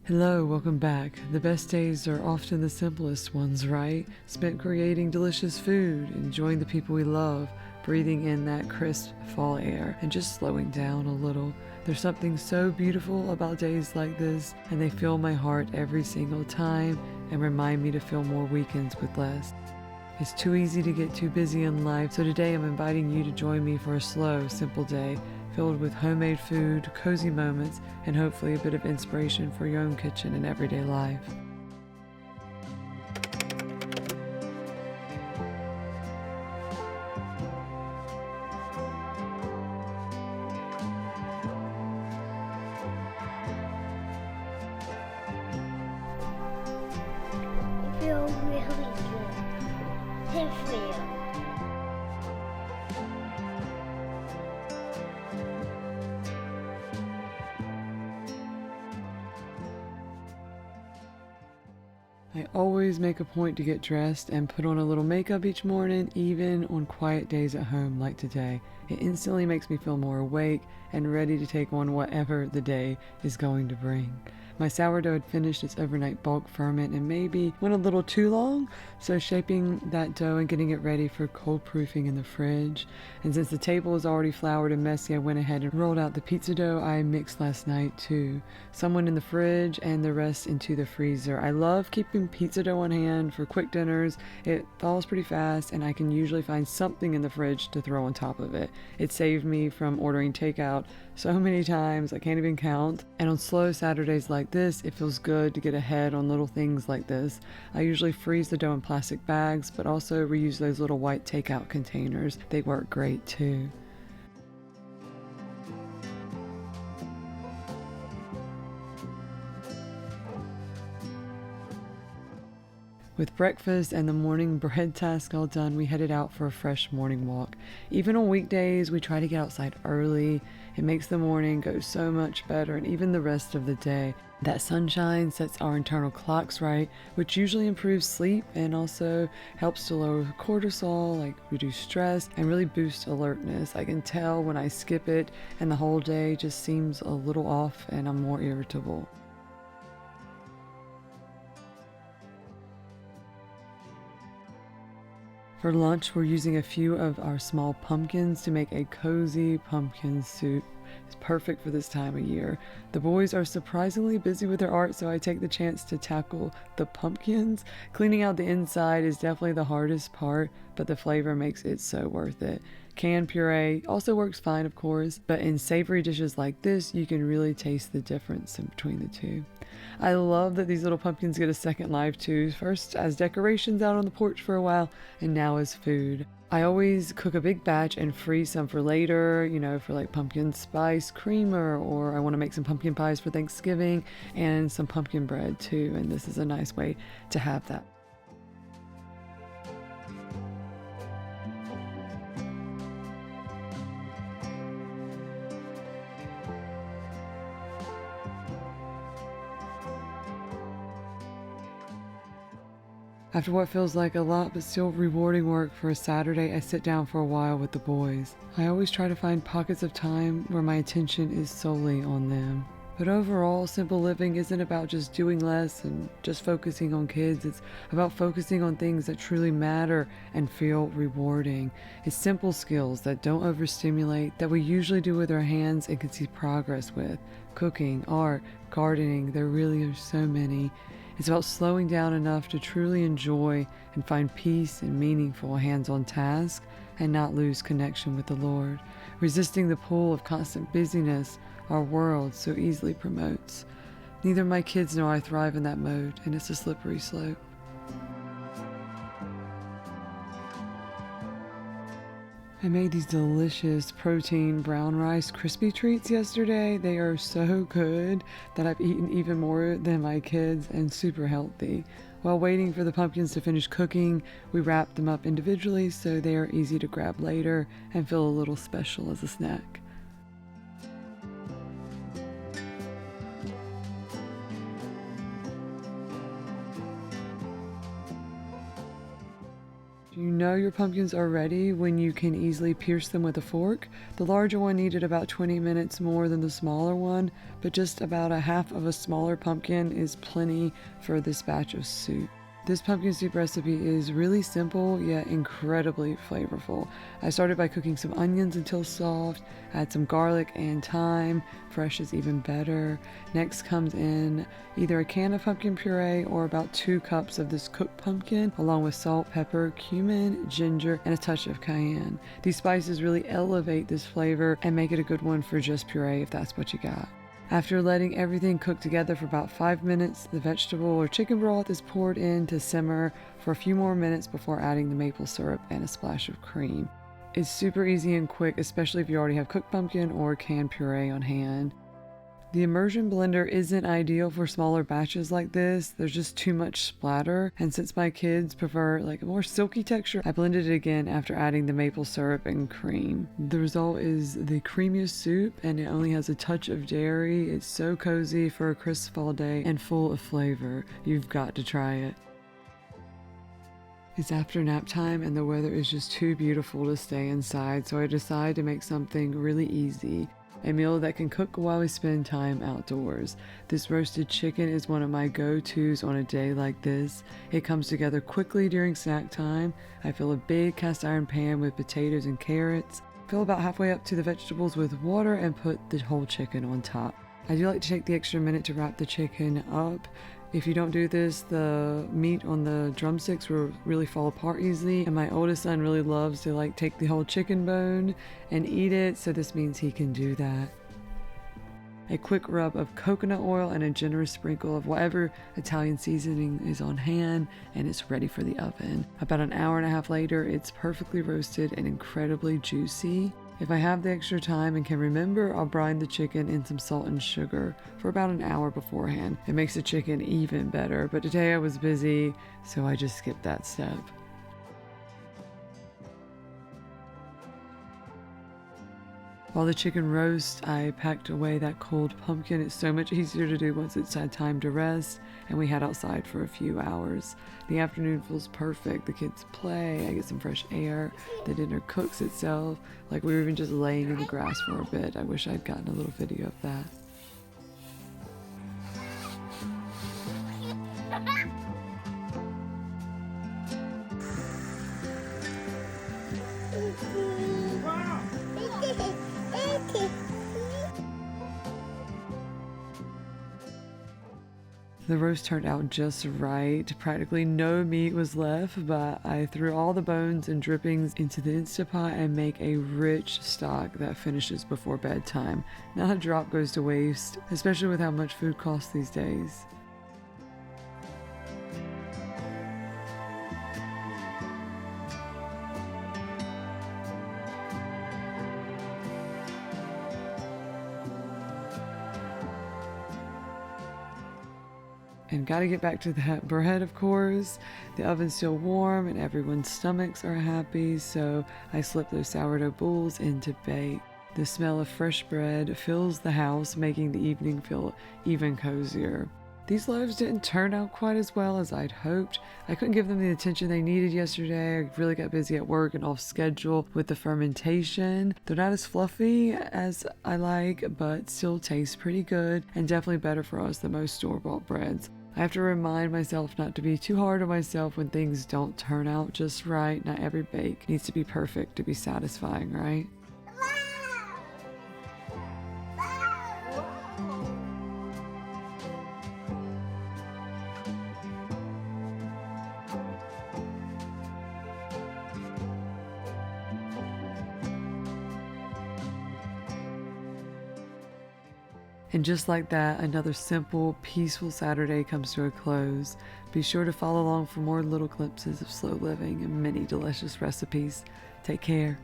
Hello, welcome back. The best days are often the simplest ones, right? Spent creating delicious food, enjoying the people we love, breathing in that crisp fall air, and just slowing down a little. There's something so beautiful about days like this, and they fill my heart every single time and remind me to fill more weekends with less. It's too easy to get too busy in life, so today I'm inviting you to join me for a slow, simple day filled with homemade food, cozy moments, and hopefully a bit of inspiration for your own kitchen and everyday life. I feel really good. I feel. I always make a point to get dressed and put on a little makeup each morning, even on quiet days at home like today. It instantly makes me feel more awake and ready to take on whatever the day is going to bring. My sourdough had finished its overnight bulk ferment and maybe went a little too long, so shaping that dough and getting it ready for cold proofing in the fridge. And since the table is already floured and messy, I went ahead and rolled out the pizza dough I mixed last night too. Some went in the fridge and the rest into the freezer. I love keeping pizza dough on hand for quick dinners. It thaws pretty fast and I can usually find something in the fridge to throw on top of it. It saved me from ordering takeout so many times I can't even count. And on slow Saturdays like this, it feels good to get ahead on little things like this. I usually freeze the dough in plastic bags, but also reuse those little white takeout containers. They work great too. With breakfast and the morning bread task all done, we headed out for a fresh morning walk. Even on weekdays, we try to get outside early. It makes the morning go so much better and even the rest of the day. That sunshine sets our internal clocks right, which usually improves sleep and also helps to lower cortisol, like reduce stress, and really boost alertness. I can tell when I skip it and the whole day just seems a little off and I'm more irritable. For lunch, we're using a few of our small pumpkins to make a cozy pumpkin soup. It's perfect for this time of year. The boys are surprisingly busy with their art, so I take the chance to tackle the pumpkins. Cleaning out the inside is definitely the hardest part, but the flavor makes it so worth it. Canned puree also works fine, of course, but in savory dishes like this, you can really taste the difference in between the two. I love that these little pumpkins get a second life too, first as decorations out on the porch for a while, and now as food. I always cook a big batch and freeze some for later, for like pumpkin spice creamer, or I want to make some pumpkin pies for Thanksgiving, and some pumpkin bread too, and this is a nice way to have that. After what feels like a lot but still rewarding work for a Saturday, I sit down for a while with the boys. I always try to find pockets of time where my attention is solely on them. But overall, simple living isn't about just doing less and just focusing on kids. It's about focusing on things that truly matter and feel rewarding. It's simple skills that don't overstimulate, that we usually do with our hands and can see progress with. Cooking, art, gardening, there really are so many. It's about slowing down enough to truly enjoy and find peace in meaningful hands-on tasks and not lose connection with the Lord. Resisting the pull of constant busyness our world so easily promotes. Neither my kids nor I thrive in that mode, and it's a slippery slope. I made these delicious protein brown rice crispy treats yesterday. They are so good that I've eaten even more than my kids and super healthy. While waiting for the pumpkins to finish cooking, we wrap them up individually so they are easy to grab later and feel a little special as a snack. You know your pumpkins are ready when you can easily pierce them with a fork. The larger one needed about 20 minutes more than the smaller one, but just about a half of a smaller pumpkin is plenty for this batch of soup. This pumpkin soup recipe is really simple yet incredibly flavorful. I started by cooking some onions until soft, add some garlic and thyme, fresh is even better. Next comes in either a can of pumpkin puree or about 2 cups of this cooked pumpkin, along with salt, pepper, cumin, ginger, and a touch of cayenne. These spices really elevate this flavor and make it a good one for just puree if that's what you got. After letting everything cook together for about 5 minutes, the vegetable or chicken broth is poured in to simmer for a few more minutes before adding the maple syrup and a splash of cream. It's super easy and quick, especially if you already have cooked pumpkin or canned puree on hand. The immersion blender isn't ideal for smaller batches like this. There's just too much splatter, and since my kids prefer like a more silky texture, I blended it again after adding the maple syrup and cream. The result is the creamiest soup, and it only has a touch of dairy. It's so cozy for a crisp fall day and full of flavor. You've got to try it. It's after nap time and the weather is just too beautiful to stay inside, so I decided to make something really easy. A meal that can cook while we spend time outdoors. This roasted chicken is one of my go-tos on a day like this. It comes together quickly during snack time. I fill a big cast iron pan with potatoes and carrots. Fill about halfway up to the vegetables with water and put the whole chicken on top. I do like to take the extra minute to wrap the chicken up. If you don't do this, the meat on the drumsticks will really fall apart easily, and my oldest son really loves to take the whole chicken bone and eat it, so this means he can do that. A quick rub of coconut oil and a generous sprinkle of whatever Italian seasoning is on hand, and it's ready for the oven. About an hour and a half later, it's perfectly roasted and incredibly juicy. If I have the extra time and can remember, I'll brine the chicken in some salt and sugar for about an hour beforehand. It makes the chicken even better, but today I was busy, so I just skipped that step. While the chicken roasts, I packed away that cold pumpkin. It's so much easier to do once it's had time to rest, and we head outside for a few hours. The afternoon feels perfect. The kids play, I get some fresh air, the dinner cooks itself. We were even just laying in the grass for a bit. I wish I'd gotten a little video of that. The roast turned out just right. Practically no meat was left, but I threw all the bones and drippings into the Instapot and make a rich stock that finishes before bedtime. Not a drop goes to waste, especially with how much food costs these days. And gotta get back to that bread, of course. The oven's still warm and everyone's stomachs are happy, so I slipped those sourdough boules in to bake. The smell of fresh bread fills the house, making the evening feel even cozier. These loaves didn't turn out quite as well as I'd hoped. I couldn't give them the attention they needed yesterday. I really got busy at work and off schedule with the fermentation. They're not as fluffy as I like, but still taste pretty good and definitely better for us than most store-bought breads. I have to remind myself not to be too hard on myself when things don't turn out just right. Not every bake needs to be perfect to be satisfying, right? And just like that, another simple, peaceful Saturday comes to a close. Be sure to follow along for more little glimpses of slow living and many delicious recipes. Take care.